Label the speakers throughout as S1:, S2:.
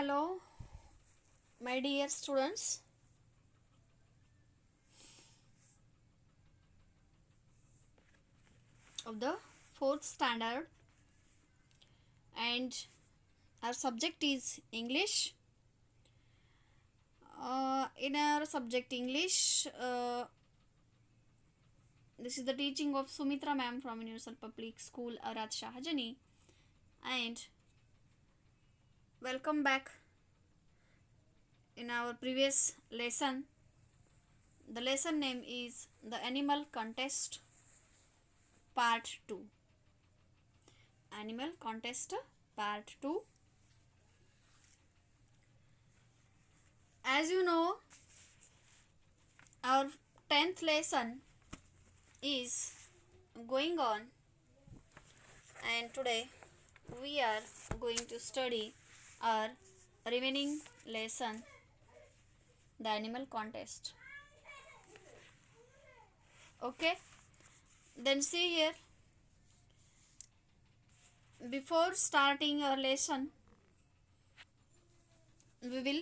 S1: Hello, my dear students. Of the fourth standard, and our subject is English. In our subject English, this is the teaching of Sumitra ma'am from Universal Public School, Arat Shahjani, and welcome back. In our previous lesson, the lesson name is The Animal Contest Part 2. Animal Contest Part 2. As you know, our 10th lesson is going on, and today we are going to study our remaining lesson, the animal contest. Okay, then see here, before starting our lesson, we will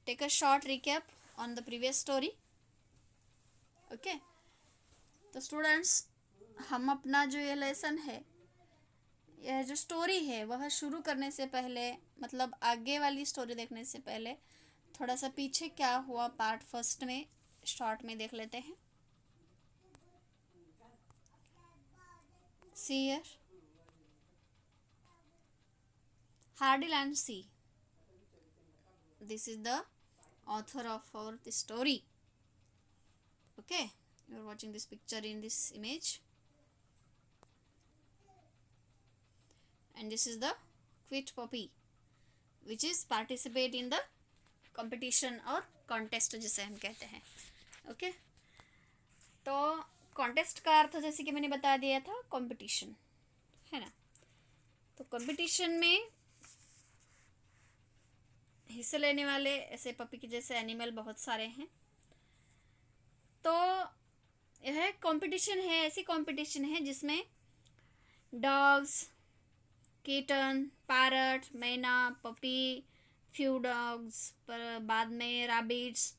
S1: take a short recap on the previous story. Okay, तो students, हम अपना जो ये lesson है, यह जो story है, वह शुरू करने से पहले, मतलब आगे वाली स्टोरी देखने से पहले थोड़ा सा पीछे क्या हुआ पार्ट फर्स्ट में शॉर्ट में देख लेते हैं. See here, Hardil and C. This is the author of our this story. Okay, you are watching this picture in this image, and this is the quit puppy, which is participate in the competition or contest जिसे हम कहते हैं. Okay, तो contest का अर्थ जैसे कि मैंने बता दिया था, कंपटीशन है ना. तो कंपटीशन में हिस्से लेने वाले ऐसे पपी के जैसे एनिमल बहुत सारे हैं. तो यह कंपटीशन है, ऐसी कंपटीशन है जिसमें डॉग्स, किटन, पैरट, मैना, पपी, फ्यू डॉग्स, पर बाद में रैबिट्स,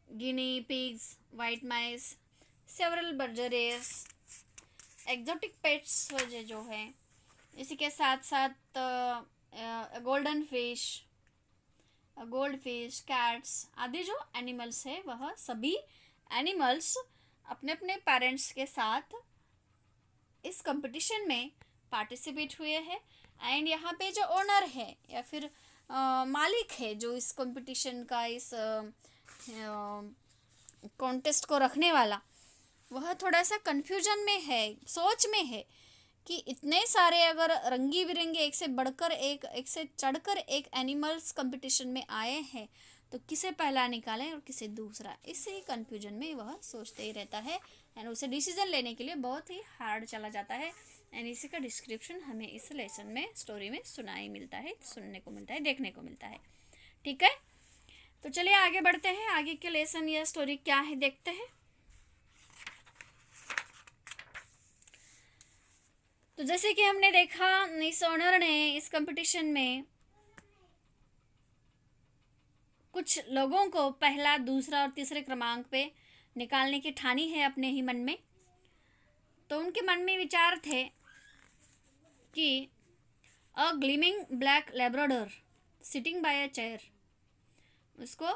S1: गिनी पिग्स, वाइट माइस, सेवरल बर्जरेस, एक्जोटिक पेट्स जो हैं, इसी के साथ साथ golden fish, gold fish, cats आदि जो एनिमल्स है, वह सभी एनिमल्स अपने अपने पेरेंट्स के साथ इस कंपटीशन में पार्टिसिपेट हुए हैं. एंड यहाँ पे जो ओनर है या फिर मालिक है जो इस कंपटीशन का, इस कॉन्टेस्ट को रखने वाला, वह थोड़ा सा कन्फ्यूजन में है, सोच में है कि इतने सारे अगर रंगी बिरंगे एक से बढ़कर एक से चढ़कर एक एनिमल्स कंपटीशन में आए हैं, तो किसे पहला निकालें और किसे दूसरा. इसी कन्फ्यूजन में वह सोचते ही रहता है, एंड उसे डिसीजन लेने के लिए बहुत ही हार्ड चला जाता है. एंड इसी का डिस्क्रिप्शन हमें इस लेसन में, स्टोरी में सुनाई मिलता है, सुनने को मिलता है, देखने को मिलता है. ठीक है, तो चलिए आगे बढ़ते हैं. आगे के लेसन या स्टोरी क्या है देखते हैं. तो जैसे कि हमने देखा, इस ओनर ने इस कंपटीशन में कुछ लोगों को पहला, दूसरा और तीसरे क्रमांक पे निकालने की ठानी है अपने ही मन में. तो उनके मन में विचार थे कि a gleaming black Labrador sitting by a chair, उसको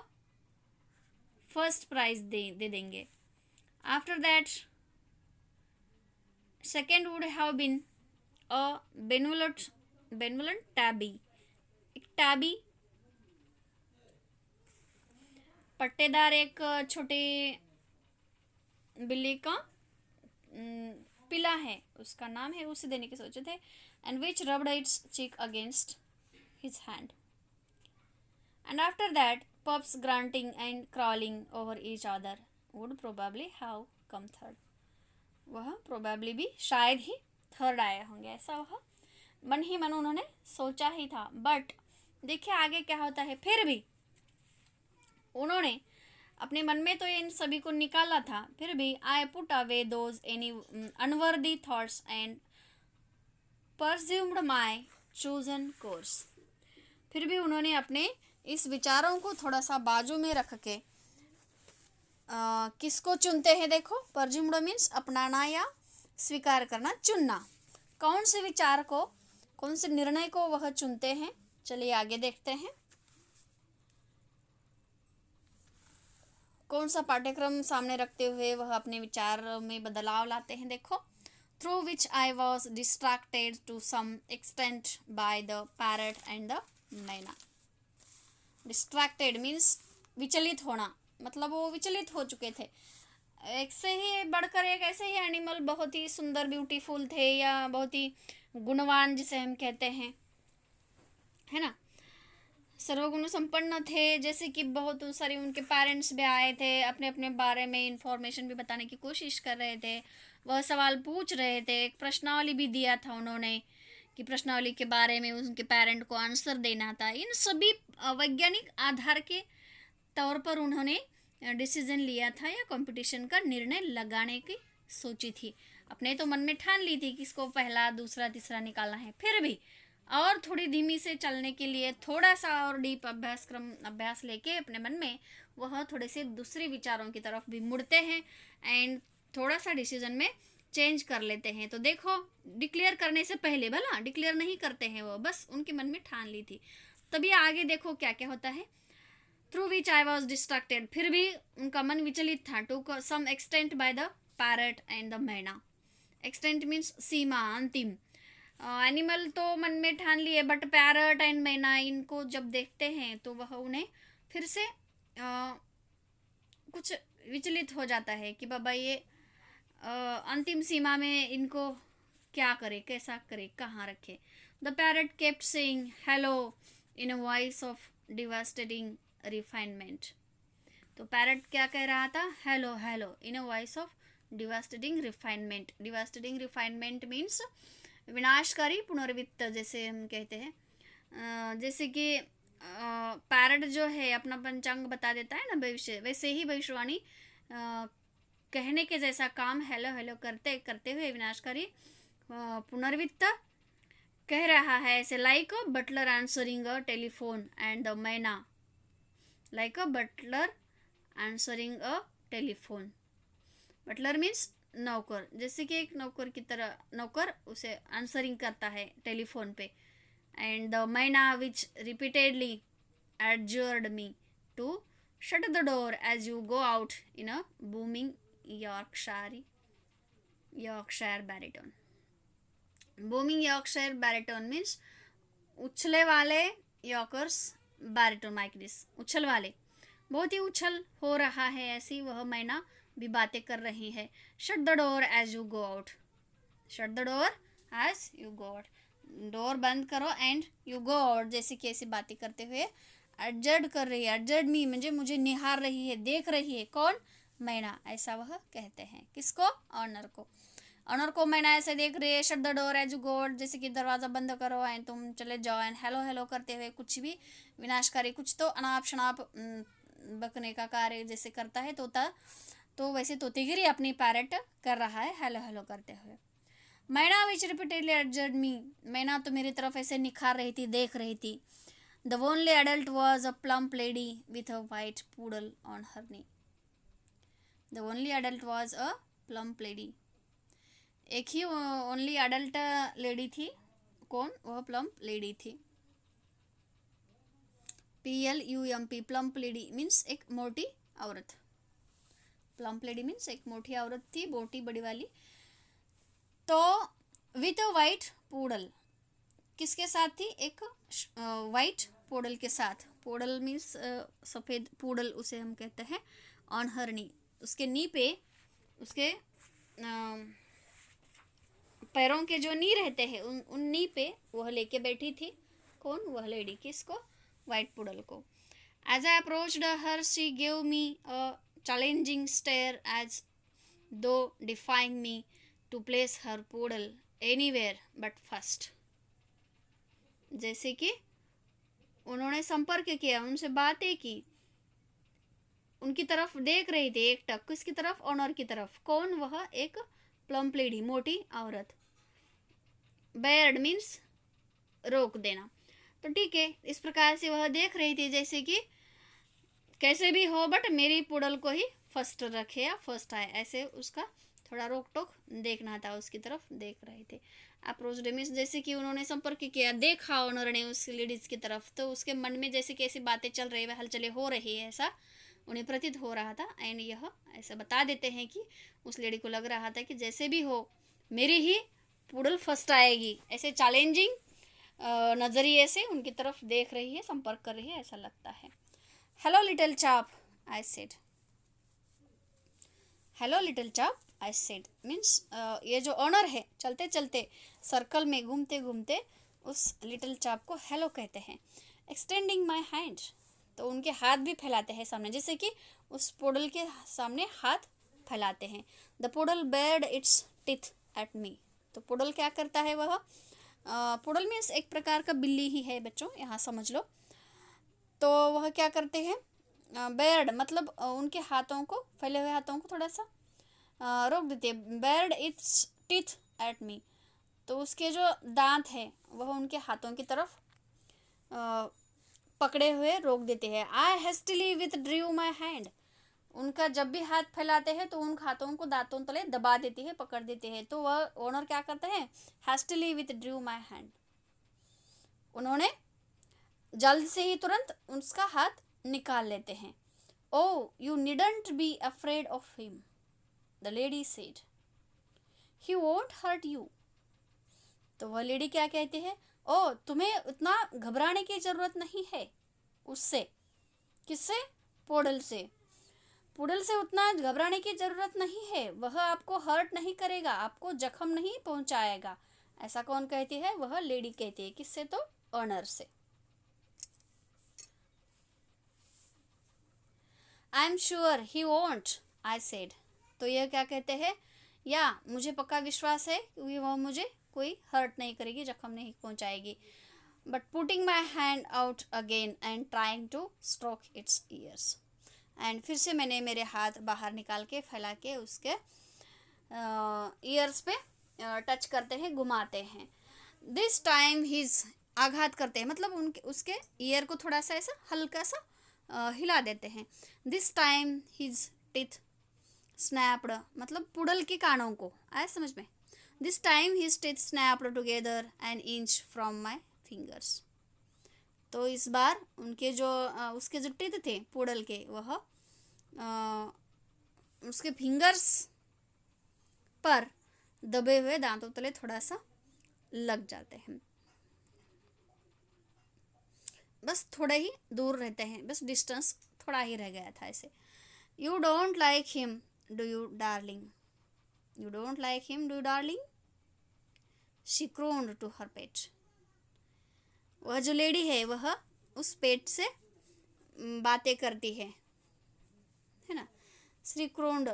S1: फर्स्ट प्राइज दे देंगे. After that second would have been a benevolent tabby, एक टैबी पट्टेदार एक छोटी बिल्ली का पिला है, उसका नाम है, उसे देने के सोचे थे. And which rubbed it's cheek against his hand. And after that pups grunting and crawling over each other would probably have come third. वह probably भी शायद ही थर्ड आए होंगे, ऐसा वह मन ही मन उन्होंने सोचा ही था. बट देखिए आगे क्या होता है. फिर भी उन्होंने अपने मन में तो इन सभी को निकाला था, फिर भी I put away those any unworthy thoughts and pursued my chosen course. फिर भी उन्होंने अपने इस विचारों को थोड़ा सा बाजू में रख के किसको चुनते हैं? देखो, परजुम्डो मीन्स अपनाना या स्वीकार करना, चुनना। कौन से विचार को, कौन से निर्णय को वह चुनते हैं? चलिए आगे देखते हैं। कौन सा पाठ्यक्रम सामने रखते हुए वह अपने विचार में बदलाव लाते हैं? देखो, through which I was distracted to some extent by the parrot and the myna. Distracted means विचलित होना, मतलब वो विचलित हो चुके थे। एक से ही बढ़कर एक ऐसे ही एनिमल बहुत ही सुंदर, ब्यूटीफुल थे, या बहुत ही गुणवान जिसे हम कहते हैं, है ना, सर्वगुण संपन्न थे। जैसे कि बहुत सारे उनके पेरेंट्स भी आए थे, अपने अपने बारे में इंफॉर्मेशन भी बताने की कोशिश कर रहे थे, वह सवाल पूछ रहे थे। एक प्रश्नावली भी दिया था उन्होंने कि प्रश्नावली के बारे में उनके पेरेंट को आंसर देना था। इन सभी वैज्ञानिक आधार के तौर पर उन्होंने डिसीजन लिया था या कंपटीशन का निर्णय लगाने की सोची थी। अपने तो मन में ठान ली थी कि इसको पहला, दूसरा, तीसरा निकालना है। फिर भी और थोड़ी धीमी से चलने के लिए थोड़ा सा और डीप अभ्यास लेके अपने मन में वह थोड़े से दूसरे विचारों की तरफ भी मुड़ते हैं एंड थोड़ा सा डिसीजन में चेंज कर लेते हैं। तो देखो, डिक्लेयर करने से पहले, भला डिक्लेयर नहीं करते हैं वो, बस उनके मन में ठान ली थी। तभी आगे देखो क्या क्या होता है। Through which I was distracted, फिर भी उनका मन विचलित था, to some extent by the parrot and the myna. Extent means सीमा, अंतिम। एनिमल तो मन में ठान लिए, बट पैरट एंड मैना, इनको जब देखते हैं तो वह उन्हें फिर से कुछ विचलित हो जाता है कि बाबा ये अंतिम सीमा में इनको क्या करे, कैसा करे, कहाँ रखे। The parrot kept saying hello in a voice of devastating refinement. तो पैरट क्या कह रहा था? Hello hello in a voice of devastating refinement. Devastating refinement means विनाशकारी पुनर्वित्त, जैसे हम कहते हैं। जैसे कि पैरट जो है अपना पंचांग बता देता है ना, भविष्य, वैसे ही भविष्यवाणी कहने के जैसा काम हेलो हेलो करते करते हुए विनाशकारी पुनर्वित्त कह रहा है। ऐसे like a butler answering a telephone and the mynah, like a butler answering a telephone. Butler means नौकर, जैसे कि एक नौकर की तरह नौकर उसे आंसरिंग करता है टेलीफोन पे। एंड द मैना विच repeatedly adjured me to shut the door as you go out in a booming Yorkshire baritone. Booming Yorkshire baritone means उछले वाले यॉर्कर्स बैरिटोन माइक्रिस, उछल वाले, बहुत ही उछल हो रहा है, ऐसी वह मैना भी बातें कर रही है। Shut the door as you go out, shut the door as you go out, door बंद करो एंड यू गो आउट, जैसे कि ऐसी बातें करते हुए एडजर्ड कर रही है। एडजर्ड मी म्हणजे मुझे निहार रही है, देख रही है। कौन? मैना, ऐसा वह कहते हैं। किसको? ऑनर को। ऑनर को मैना ऐसे देख रही है। Shut the door as you go out, जैसे कि दरवाज़ा बंद करो एंड तुम चले जाओ। एंड हेलो हेलो करते हुए, कुछ भी विनाशकारी, कुछ तो अनाप शनाप बकने का कार्य जैसे करता है तोता, तो वैसे तोतेगिरी अपनी पैरट कर रहा है हेलो हेलो करते हुए। मैना विच रिपीटेडली एडजर्ड मी, मैना तो मेरी तरफ ऐसे निखार रही थी, देख रही थी। The only adult was a plump lady with a white poodle on her knee. The only adult was a plump lady. एक ही ओनली अडल्ट लेडी थी। कौन? वह प्लम्प लेडी थी। PLUMP, प्लम्प लेडी मीन्स एक मोटी औरत। प्लम्प लेडी मीन्स एक मोटी औरत थी, मोटी बड़ी वाली। तो विथ अ वाइट पूडल, किसके साथ थी? एक वाइट पोडल के साथ। पोडल मीन्स सफ़ेद, पूडल उसे हम कहते हैं। ऑन हर नी, उसके नी पे, उसके पैरों के जो नी रहते हैं उन नी पे वह लेके बैठी थी। कौन? वह लेडी। किसको? वाइट पोडल को। As I approached her she give me a challenging stare as though defying me to place her poodle anywhere but first. जैसे कि उन्होंने संपर्क किया, उनसे बातें की, उनकी तरफ देख रही थी एक टक। किसकी तरफ? ऑनर की तरफ। कौन? वह एक प्लम्प लेडी, मोटी औरत। बेयर्ड मीन्स रोक देना। तो ठीक है, इस प्रकार से वह देख रही थी जैसे कि कैसे भी हो बट मेरी पुडल को ही फर्स्ट रखे या फर्स्ट आए, ऐसे उसका थोड़ा रोक टोक देखना था, उसकी तरफ देख रहे थे। अप्रोच मीन्स जैसे कि उन्होंने संपर्क किया, देखा ओनर ने उस लेडीज की तरफ, तो उसके मन में जैसे कि ऐसी बातें चल रही है, हलचलें हो रही है, ऐसा उन्हें प्रतीत हो रहा था। एंड यह ऐसा बता देते हैं कि उस लेडी को लग रहा था कि जैसे भी हो मेरी ही पुडल फर्स्ट आएगी, ऐसे चैलेंजिंग नज़रिए से उनकी तरफ देख रही है, संपर्क कर रही है, ऐसा लगता है। हेलो लिटिल चाप, आई सेड। हेलो लिटिल चाप, आई सेड मीन्स ये जो ऑनर है चलते चलते सर्कल में घूमते घूमते उस लिटिल चाप को हेलो कहते हैं। एक्सटेंडिंग माई हैंड, तो उनके हाथ भी फैलाते हैं सामने, जैसे कि उस पोडल के सामने हाथ फैलाते हैं। The poodle bared its teeth at me, तो पोडल क्या करता है, वह पोडल मीन्स एक प्रकार का बिल्ली ही है बच्चों, यहाँ समझ लो। तो वह क्या करते हैं, बेयर्ड मतलब उनके हाथों को, फैले हुए हाथों को थोड़ा सा रोक देते हैं। Baird it's teeth at me, तो उसके जो दांत हैं वह उनके हाथों की तरफ पकड़े हुए रोक देते हैं। I hastily withdrew my hand, उनका जब भी हाथ फैलाते हैं तो उन हाथों को दांतों तले दबा देती है, पकड़ देते हैं। तो वह ओनर क्या करते हैं, hastily withdrew my hand, उन्होंने जल्द से ही तुरंत उसका हाथ निकाल लेते हैं। Oh you needn't be afraid of him, the lady said, he won't hurt you, तो वह लेडी क्या कहती है, ओ तुम्हें उतना घबराने की जरूरत नहीं है उससे, किससे, पोडल से, पुडल से उतना घबराने की जरूरत नहीं है, वह आपको हर्ट नहीं करेगा, आपको जख्म नहीं पहुंचाएगा। ऐसा कौन कहती है, वह लेडी कहती है, किससे, तो ऑनर से। I am sure he won't, I said, तो यह क्या कहते हैं, या मुझे पक्का विश्वास है कि वह मुझे कोई हर्ट नहीं करेगी, जख्म नहीं पहुंचाएगी। But putting my hand out again and trying two stroke it's years, and फिर से मैंने मेरे हाथ बाहर निकाल के फैला के उसके ईयर्स पे टच करते हैं, घुमाते हैं। दिस टाइम हिज, आघात करते हैं मतलब उनके उसके ईयर को थोड़ा सा ऐसा हल्का सा हिला देते हैं। This time his teeth snapped, मतलब पुडल के कानों को, आया समझ में। This time his teeth snapped together an inch from my fingers, तो इस बार उनके जो उसके जो टीथ थे पुडल के, वह उसके फिंगर्स पर दबे हुए दांतों तले थोड़ा सा लग जाते हैं, बस थोड़े ही दूर रहते हैं, बस डिस्टेंस थोड़ा ही रह गया था ऐसे। You don't like him do you darling, you don't like him do darling, she crooned to her pet, वह जो लेडी है वह उस पेट से बातें करती है ना। She crooned,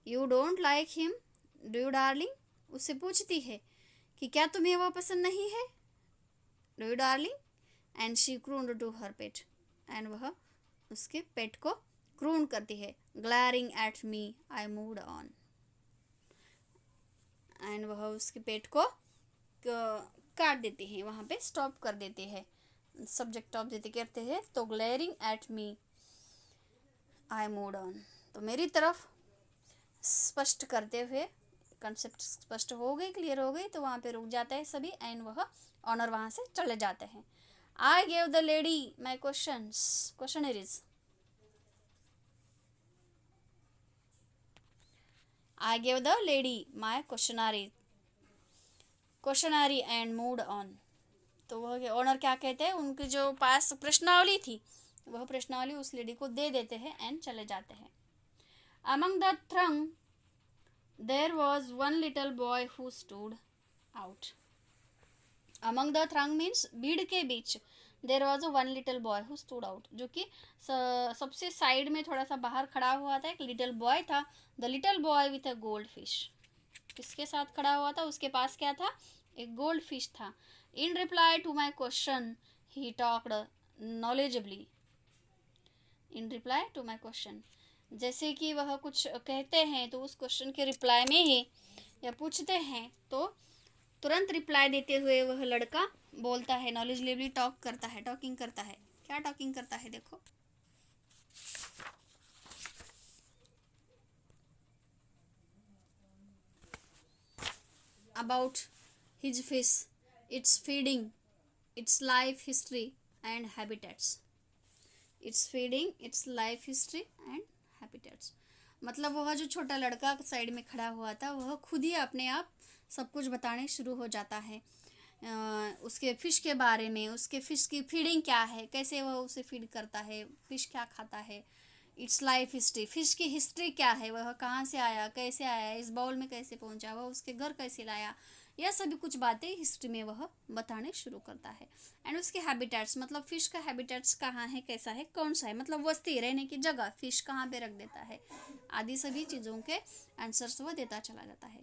S1: you don't like him do you darling, उससे पूछती है कि क्या तुम्हें वह पसंद नहीं है, do you darling, and she crooned to her pet, and वह उसके पेट को क्रून करती है। Glaring at me I moved on, and वह उसके पेट को काट देती है, वहाँ पे स्टॉप कर देती है, सब्जेक्ट ऑब्जेक्ट करते हैं। तो glaring eight me I moved on, तो मेरी तरफ स्पष्ट करते हुए, कंसेप्ट स्पष्ट हो गई, क्लियर हो गई, तो वहाँ पे रुक जाता है सभी, एंड वह ऑनर वहाँ से चले जाते हैं। I gave the lady my questionnaires, I gave the lady my questionnaire and moved on, तो वह ऑनर क्या कहते हैं, उनकी जो पास प्रश्नावली थी वह प्रश्नावली उस लेडी को दे देते हैं एंड चले जाते हैं। Among the throng there was one little boy who stood out. Among the throng means भीड़ के बीच, there was a one little boy who stood out, जो कि सबसे साइड में थोड़ा सा बाहर खड़ा हुआ था, एक लिटिल बॉय था। The little boy with a gold fish, किसके साथ खड़ा हुआ था, उसके पास क्या था, एक गोल्ड फिश था। In reply to my question he talked knowledgeably, in reply to my question, जैसे कि वह कुछ कहते हैं तो उस क्वेश्चन के रिप्लाई में ही या पूछते हैं तो तुरंत रिप्लाई देते हुए वह लड़का बोलता है, नॉलेजलेबली टॉक करता है, टॉकिंग करता है। क्या टॉकिंग करता है देखो। About his fish, it's feeding, it's life history and habitats. It's feeding, it's life history and habitats. मतलब वह जो छोटा लड़का साइड में खड़ा हुआ था वह खुद ही अपने आप सब कुछ बताने शुरू हो जाता है, उसके फ़िश के बारे में, उसके फ़िश की फीडिंग क्या है, कैसे वह उसे फीड करता है, फ़िश क्या खाता है, इट्स लाइफ हिस्ट्री, फ़िश की हिस्ट्री क्या है, वह कहाँ से आया, कैसे आया, इस बाउल में कैसे पहुँचा, वह उसके घर कैसे लाया, यह सभी कुछ बातें हिस्ट्री में वह बताने शुरू करता है। एंड उसके हैबिटेट्स, मतलब फ़िश का हैबिटेट्स कहाँ है, कैसा है, कौन सा है, मतलब वस्ती, रहने की जगह, फ़िश कहाँ पे रख देता है, आदि सभी चीज़ों के आंसर्स वह देता चला जाता है।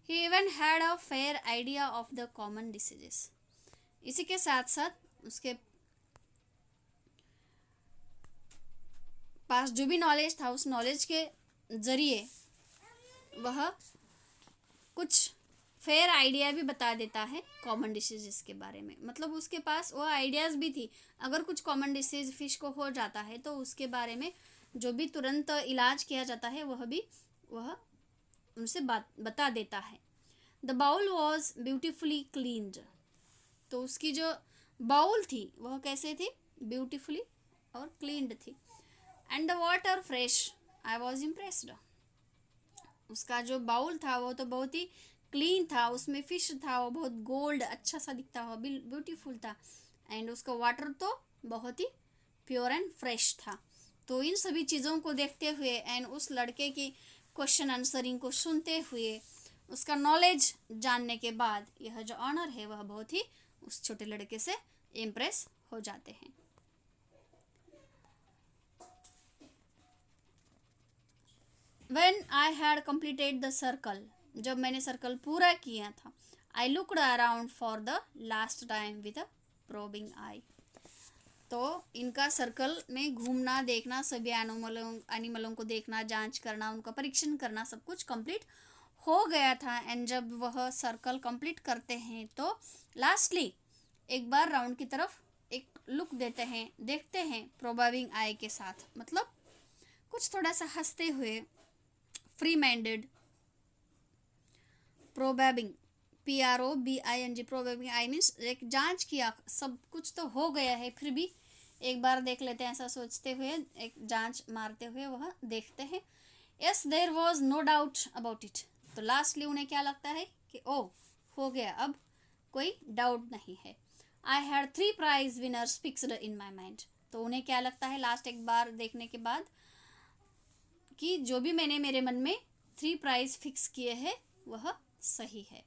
S1: He even had a fair idea of the common diseases. इसी के साथ साथ उसके पास जो भी नॉलेज था, उस नॉलेज के ज़रिए वह कुछ फेयर आइडिया भी बता देता है कॉमन डिसीज़ के बारे में। मतलब उसके पास वो आइडियाज़ भी थी, अगर कुछ कॉमन डिसीज़ फिश को हो जाता है तो उसके बारे में जो भी तुरंत इलाज किया जाता है वह उनसे बता देता है। The bowl was beautifully cleaned. तो उसकी जो बाउल थी वह कैसे थी, ब्यूटिफुली और क्लीन्ड थी। And the water fresh, I was impressed. उसका जो बाउल था वो तो बहुत ही क्लीन था, उसमें फिश था, वो बहुत गोल्ड अच्छा सा दिखता हुआ ब्यूटीफुल था। एंड उसका वाटर तो बहुत ही प्योर एंड फ्रेश था। तो इन सभी चीज़ों को देखते हुए एंड उस लड़के की क्वेश्चन आंसरिंग को सुनते हुए, उसका नॉलेज जानने के बाद यह जो ऑनर है वह बहुत ही उस छोटे लड़के से इम्प्रेस हो जाते हैं। When I had completed the circle, जब मैंने सर्कल पूरा किया था, I looked around for the last time with a probing eye. तो इनका सर्कल में घूमना, देखना, सभी एनिमलों को देखना, जांच करना, उनका परीक्षण करना, सब कुछ कंप्लीट हो गया था। एंड जब वह सर्कल कंप्लीट करते हैं तो लास्टली एक बार राउंड की तरफ एक लुक देते हैं, देखते हैं प्रोबेबिंग आई के साथ, मतलब कुछ थोड़ा सा हंसते हुए, free minded, probing, PROBING, probing I means एक जांच किया, सब कुछ तो हो गया है फिर भी एक बार देख लेते हैं, ऐसा सोचते हुए एक जांच मारते हुए वह देखते हैं। Yes there was no doubt about it. तो लास्टली उन्हें क्या लगता है कि ओ हो गया, अब कोई डाउट नहीं है। I had 3 prize winners fixed in my mind. तो उन्हें क्या लगता है लास्ट एक बार देखने के बाद कि जो भी मैंने मेरे मन में 3 प्राइज फिक्स किए हैं वह सही है,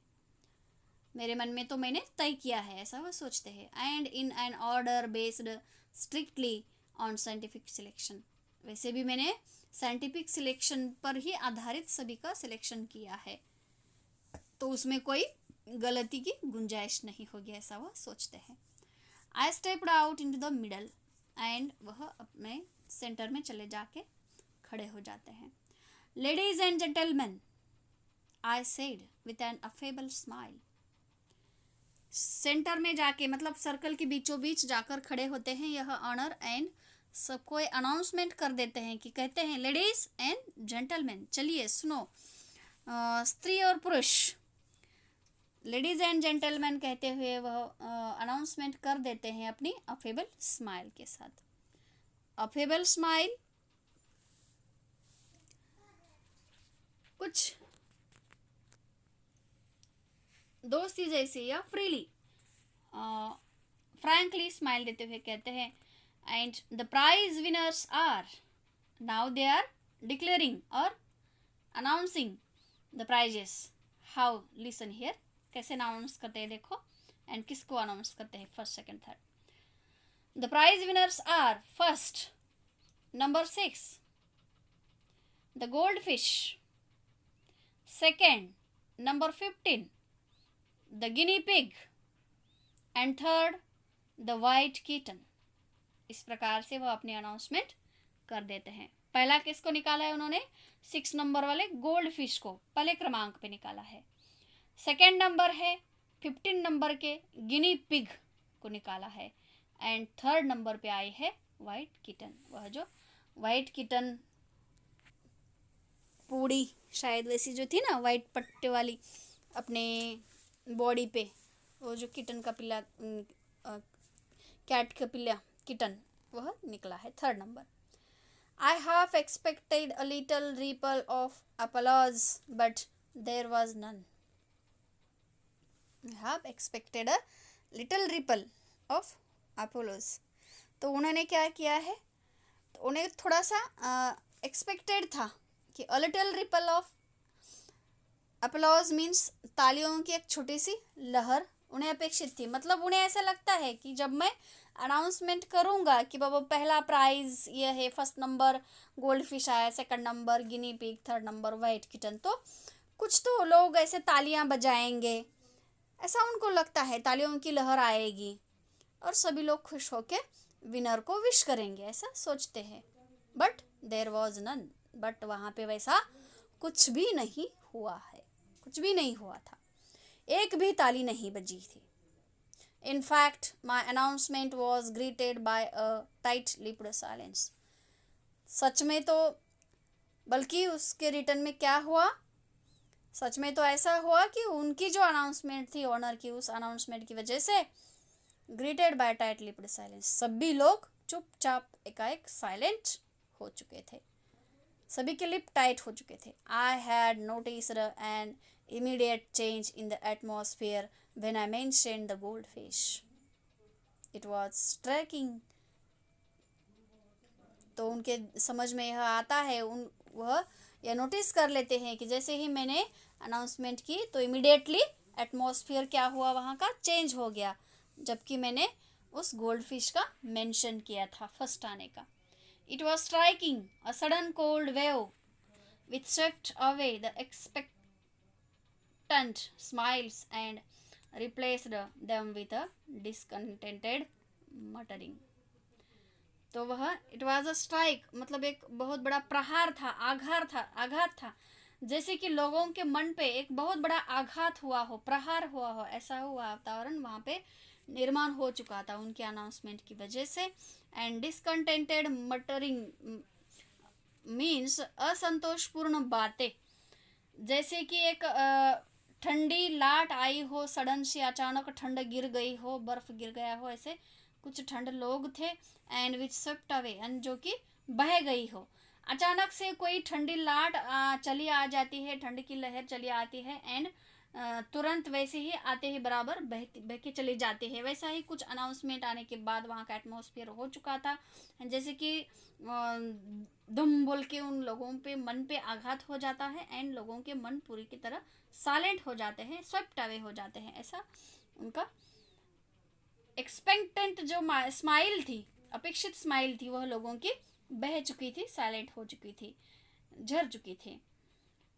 S1: मेरे मन में तो मैंने तय किया है, ऐसा वह सोचते हैं। And in an order based strictly on scientific selection. वैसे भी मैंने साइंटिफिक सिलेक्शन पर ही आधारित सभी का सिलेक्शन किया है, तो उसमें कोई गलती की गुंजाइश नहीं होगी, ऐसा वह सोचते हैं। I stepped out into the middle. And वह अपने सेंटर में चले जाके खड़े हो जाते हैं। Ladies and gentleman, I said with an affable smile. Centre में जाके मतलब सर्कल के बीचों बीच जाकर खड़े होते हैं यह ऑनर एंड सबको अनाउंसमेंट कर देते हैं कि कहते हैं लेडीज एंड जेंटलमैन, चलिए सुनो, स्त्री और पुरुष, लेडीज एंड जेंटलमैन कहते हुए वह अनाउंसमेंट कर देते हैं अपनी अफेबल स्माइल के साथ। अफेबल स्माइल कुछ दोस्ती जैसी या फ्रीली फ्रैंकली स्माइल देते हुए कहते हैं। And the prize winners are, now they are declaring और announcing the prizes. How, listen here, कैसे अनाउंस करते हैं देखो, एंड किसको अनाउंस करते हैं, first second third. The prize winners are, first number 6 the goldfish, second number 15 the guinea pig, and third the white kitten. इस प्रकार से वह अपनी अनाउंसमेंट कर देते हैं। पहला किसको निकाला है उन्होंने, 6 नंबर वाले गोल्ड फिश को पहले क्रमांक पे निकाला है। सेकेंड नंबर है 15 नंबर के गिनी पिग को निकाला है। एंड थर्ड नंबर पे आई है वाइट किटन, वह जो वाइट किटन पूड़ी शायद वैसी जो थी ना वाइट पट्टे वाली अपने बॉडी पे, वो जो किटन का पिल्ला, कैट का पिल्ला किटन, वह निकला है third number. I half expected a little ripple of applause, but there was none. I half expected a little ripple of applause. तो उन्होंने क्या किया है, तो उन्हें थोड़ा सा एक्सपेक्टेड था कि a little ripple of applause means तालियों की एक छोटी सी लहर उन्हें अपेक्षित थी। मतलब उन्हें ऐसा लगता है कि जब मैं अनाउंसमेंट करूँगा कि बाबा पहला प्राइज़ ये है, फर्स्ट नंबर गोल्ड फिश आया, second number guinea pig, third number white kitten, तो कुछ तो लोग ऐसे तालियां बजाएंगे, ऐसा उनको लगता है, तालियों की लहर आएगी और सभी लोग खुश होके विनर को विश करेंगे, ऐसा सोचते हैं। But there was none, but वहाँ पे वैसा कुछ भी नहीं हुआ है, कुछ भी नहीं हुआ था, एक भी ताली नहीं बजी थी। In fact, my announcement was greeted by a tight-lipped silence. सच में तो बल्कि उसके रिटर्न में क्या हुआ, सच में तो ऐसा हुआ कि उनकी जो अनाउंसमेंट थी ऑनर की, उस अनाउंसमेंट की वजह से greeted by tight lipped silence, सभी लोग चुपचाप एकाएक साइलेंट हो चुके थे, सभी के लिप टाइट हो चुके थे। I had noticed an immediate change in the atmosphere when I mentioned the goldfish. It was striking. तो उनके समझ में यह आता है, वह यह नोटिस कर लेते हैं कि जैसे ही मैंने अनाउंसमेंट की तो इमिडिएटली एटमॉस्फेयर क्या हुआ, वहाँ का चेंज हो गया, जबकि मैंने उस गोल्ड फिश का मेंशन किया था फर्स्ट आने का। It was striking a sudden cold wave which swept away the expected smiles and replaced them with a discontented muttering. तो वह इट वाज अ स्ट्राइक, मतलब एक बहुत बड़ा प्रहार था, आघात था, जैसे कि लोगों के मन पे एक बहुत बड़ा आघात हुआ हो, प्रहार हुआ हो, ऐसा हुआ वातावरण वहाँ पे निर्माण हो चुका था उनके अनाउंसमेंट की वजह से। एंड डिसकंटेंटेड मटरिंग मीन्स असंतोषपूर्ण बातें, जैसे कि एक ठंडी लाट आई हो, सडन से अचानक ठंड गिर गई हो, बर्फ गिर गया हो, ऐसे कुछ ठंड लोग थे। And which swept away, and जो कि बह गई हो, अचानक से कोई ठंडी लाट चली आ जाती है, ठंड की लहर चली आती है एंड तुरंत वैसे ही आते ही बराबर बह के चली जाती है। वैसा ही कुछ अनाउंसमेंट आने के बाद वहाँ का एटमॉस्फेयर हो चुका था, जैसे कि दुम बोल के उन लोगों पे मन पे आघात हो जाता है एंड लोगों के मन पूरी की तरह साइलेंट हो जाते हैं, स्वेप्ट अवे हो जाते हैं, ऐसा उनका एक्सपेक्टेंट जो स्माइल थी, अपेक्षित स्माइल थी, वह लोगों की बह चुकी थी, साइलेंट हो चुकी थी, झर चुकी थी।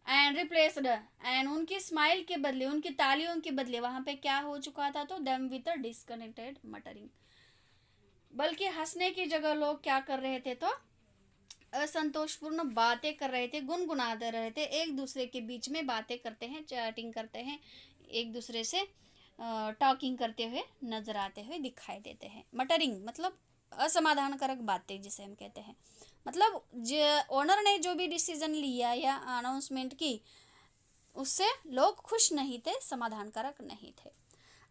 S1: एंड रिप्लेस्ड, एंड उनकी स्माइल के बदले, उनकी तालियों के बदले वहाँ पे क्या हो चुका था, तो them with a disconnected muttering, बल्कि हंसने की जगह लोग क्या कर रहे थे, तो असंतोषपूर्ण बातें कर रहे थे, गुनगुनाते रहे थे, एक दूसरे के बीच में बातें करते हैं, चैटिंग करते हैं, एक दूसरे से टॉकिंग करते हुए नजर आते हुए दिखाई देते हैं। मटरिंग मतलब असमाधानकारक बातें जिसे हम कहते हैं, मतलब ओनर ने जो भी डिसीजन लिया या अनाउंसमेंट की, उससे लोग खुश नहीं थे, समाधानकारक नहीं थे।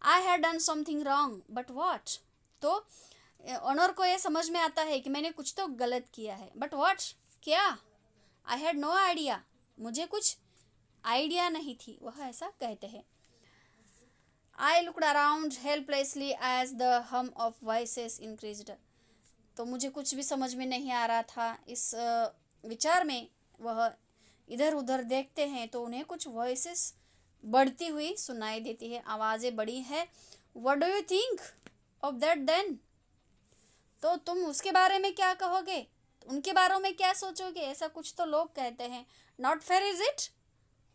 S1: I had done something wrong but what, तो ऑनर को ये समझ में आता है कि मैंने कुछ तो गलत किया है, बट व्हाट, क्या, आई हैड नो आइडिया, मुझे कुछ आइडिया नहीं थी, वह ऐसा कहते हैं। I looked around helplessly as the hum of voices increased, तो मुझे कुछ भी समझ में नहीं आ रहा था, इस विचार में वह इधर उधर देखते हैं तो उन्हें कुछ वॉइसेस बढ़ती हुई सुनाई देती है, आवाज़ें बड़ी है। What do you think of that then, तो तुम उसके बारे में क्या कहोगे, उनके बारे में क्या सोचोगे, ऐसा कुछ तो लोग कहते हैं। नॉट फेयर इज इट,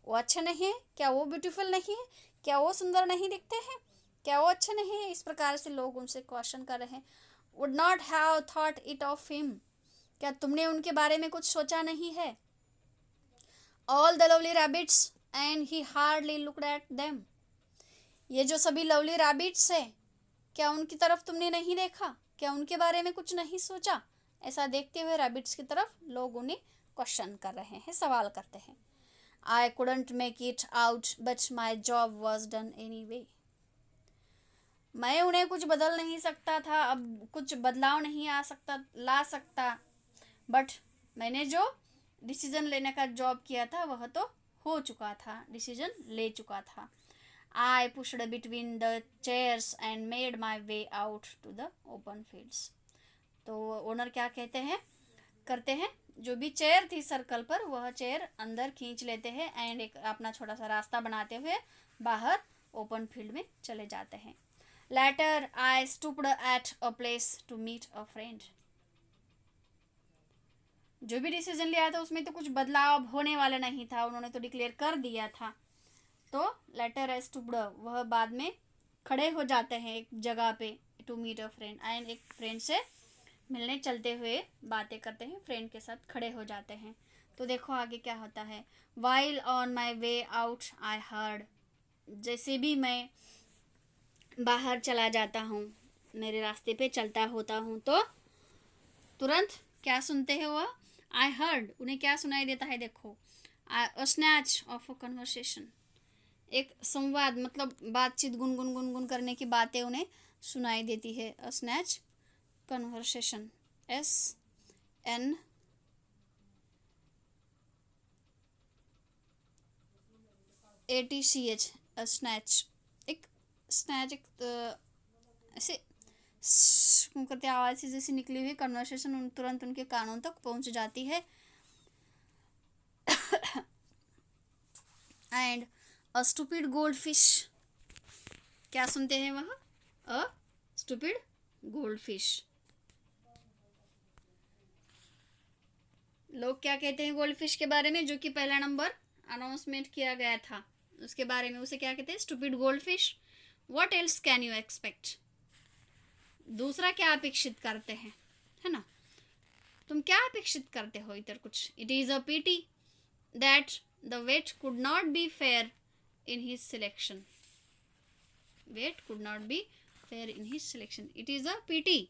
S1: वो अच्छे नहीं है क्या, वो ब्यूटीफुल नहीं है क्या, वो सुंदर नहीं दिखते हैं क्या, वो अच्छे नहीं है, इस प्रकार से लोग उनसे क्वेश्चन कर रहे हैं। Would not have thought it of him, क्या तुमने उनके बारे में कुछ सोचा नहीं है। All the lovely rabbits and he hardly looked at them. ये जो सभी लवली रैबिट्स है, क्या उनकी तरफ तुमने नहीं देखा? क्या उनके बारे में कुछ नहीं सोचा? ऐसा देखते हुए रैबिट्स की तरफ लोग उन्हें क्वेश्चन कर रहे हैं, सवाल करते हैं. I couldn't make it out, but my job was done anyway. मैं उन्हें कुछ बदल नहीं सकता था, अब कुछ बदलाव नहीं ला सकता, बट मैंने जो डिसीजन लेने का जॉब किया था वह तो हो चुका था, डिसीजन ले चुका था. I pushed between the chairs and made my way out to the open fields. तो ओनर क्या करते हैं, जो भी चेयर थी सर्कल पर वह चेयर अंदर खींच लेते हैं एंड एक अपना छोटा सा रास्ता बनाते हुए बाहर ओपन फील्ड में चले जाते हैं. Later I stopped at a place to meet a friend. जो भी डिसीजन लिया था उसमें तो कुछ बदलाव होने वाला नहीं था, उन्होंने तो डिक्लेयर कर दिया था. तो लेटर आई स्टूप्ड, वह बाद में खड़े हो जाते हैं एक जगह पे, to meet a friend, and एक फ्रेंड से मिलने चलते हुए बातें करते हैं, फ्रेंड के साथ खड़े हो जाते हैं. तो देखो आगे क्या होता है. While on my way out I heard, जैसे भी मैं बाहर चला जाता हूँ, मेरे रास्ते पे चलता होता हूँ, तो तुरंत क्या सुनते हैं वह? आई हर्ड, उन्हें क्या सुनाई देता है? देखो, अ स्नैच ऑफ अ कन्वर्सेशन, एक संवाद, मतलब बातचीत, गुनगुन गुनगुन करने की बातें उन्हें सुनाई देती है. अ स्नैच कन्वर्सेशन, SNATCH, अ स्नैच, एक स्नैच, एक ऐसे करते आवाज़ से जैसी निकली हुई कन्वर्सेशन तुरंत उनके कानों तक पहुंच जाती है. And a stupid gold fish, क्या सुनते हैं वह? A stupid gold fish. लोग क्या कहते हैं गोल्ड फिश के बारे में, जो कि पहला नंबर अनाउंसमेंट किया गया था उसके बारे में, उसे क्या कहते हैं? Stupid gold fish. What else can you expect, दूसरा क्या अपेक्षित करते हैं, है ना? तुम क्या अपेक्षित करते हो इधर कुछ? It is a pity that the vet could not be fair in his selection. Vet could not be fair in his selection, it is a pity.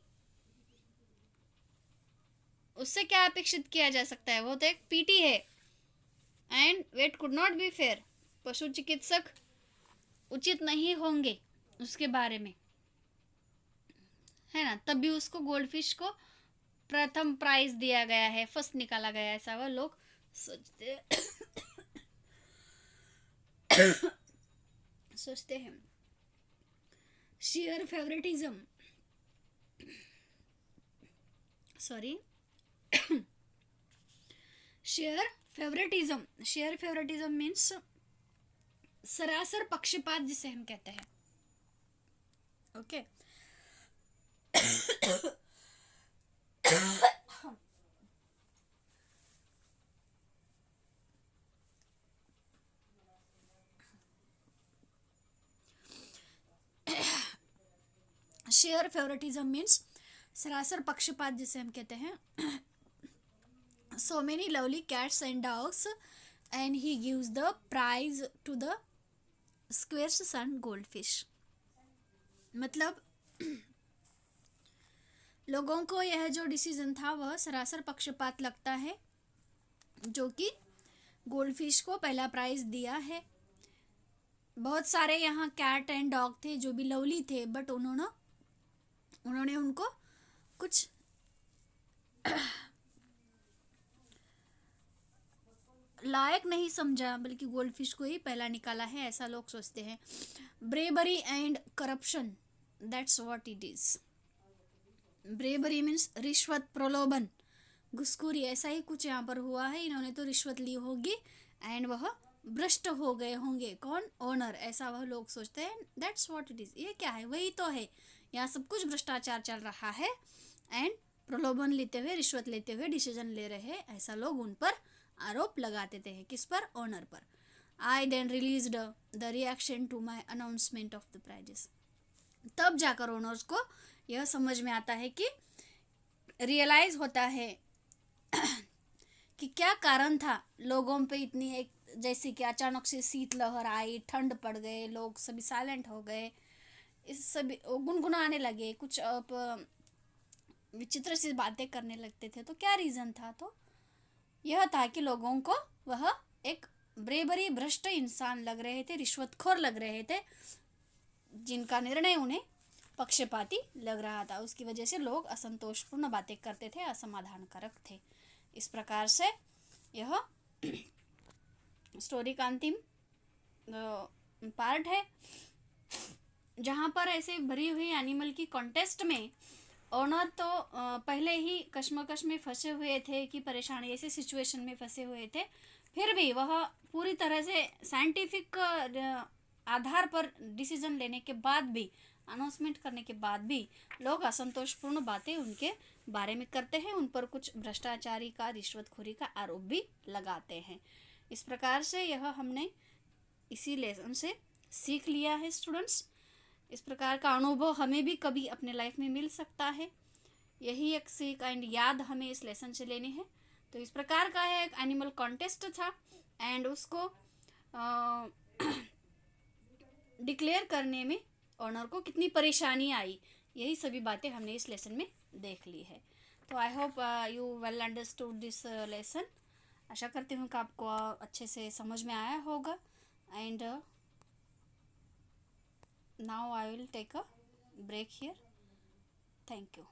S1: उससे क्या अपेक्षित किया जा सकता है? वो तो एक पीटी है. And vet could not be fair, पशु चिकित्सक उचित नहीं होंगे उसके बारे में, है ना? तभी उसको गोल्ड फिश को प्रथम प्राइज दिया गया है, फर्स्ट निकाला गया है, ऐसा वह लोग सोचते हैं. Share favouritism, sorry, share favouritism means सरासर पक्षपात, जिसे हम कहते हैं. ओके. शेयर फेवरेटिज्म मीन्स सरासर पक्षपात, जिसे हम कहते हैं. So many lovely cats and dogs, and he gives the prize to the square's son goldfish. मतलब लोगों को यह जो डिसीजन था वह सरासर पक्षपात लगता है, जो कि गोल्डफिश को पहला प्राइज दिया है. बहुत सारे यहाँ कैट एंड डॉग थे जो भी लवली थे, बट उन्होंने उनको कुछ लायक नहीं समझा, बल्कि गोल्डफिश को ही पहला निकाला है, ऐसा लोग सोचते हैं. Bravery and corruption, that's what it is. Bravery means रिश्वत, प्रलोभन, घुसखोरी, ऐसा ही कुछ यहाँ पर हुआ है. इन्होंने तो रिश्वत ली होगी एंड वह भ्रष्ट हो गए होंगे. कौन? ओनर, ऐसा वह लोग सोचते हैं. That's what it is. ये क्या है? वही तो है, यहाँ सब कुछ भ्रष्टाचार चल रहा है एंड प्रलोभन लेते हुए, रिश्वत लेते हुए डिसीजन ले रहे हैं, ऐसा लोग उन पर आरोप लगाते थे. किस पर? ओनर पर. I then released the reaction to my announcement of the prizes. तब जाकर ओनर्स को यह समझ में आता है, कि रियलाइज होता है कि क्या कारण था लोगों पे इतनी एक जैसे कि अचानक से शीतलहर आई, ठंड पड़ गए, लोग सभी साइलेंट हो गए, इस सभी गुनगुनाने लगे, कुछ विचित्र सी बातें करने लगते थे। तो क्या रीज़न था? तो यह था कि लोगों को वह एक ब्रेबरी भ्रष्ट इंसान लग रहे थे, रिश्वतखोर लग रहे थे, जिनका निर्णय उन्हें पक्षपाती लग रहा था। उसकी वजह से लोग असंतोषपूर्ण बातें करते थे, असमाधानकारक थे। इस प्रकार से यह स्टोरी का अंतिम पार्ट है, जहाँ पर ऐसे भरी हुई एनिमल की कॉन्टेस्ट में ओनर तो पहले ही कश्मकश में फंसे हुए थे कि परेशानी ऐसे सिचुएशन में फंसे हुए थे, फिर भी वह पूरी तरह से साइंटिफिक आधार पर डिसीजन लेने के बाद भी, अनाउंसमेंट करने के बाद भी लोग असंतोषपूर्ण बातें उनके बारे में करते हैं, उन पर कुछ भ्रष्टाचारी का, रिश्वतखोरी का आरोप भी लगाते हैं। इस प्रकार से यह हमने इसी लेसन से सीख लिया है स्टूडेंट्स। इस प्रकार का अनुभव हमें भी कभी अपने लाइफ में मिल सकता है, यही एक सीख एंड याद हमें इस लेसन से लेनी है। तो इस प्रकार का है, एक एनिमल कॉन्टेस्ट था एंड उसको डिक्लेयर करने में ऑनर को कितनी परेशानी आई, यही सभी बातें हमने इस लेसन में देख ली है। तो I hope you well understood this lesson. आशा करती हूँ कि आपको अच्छे से समझ में आया होगा। And now I will take a break here. Thank you.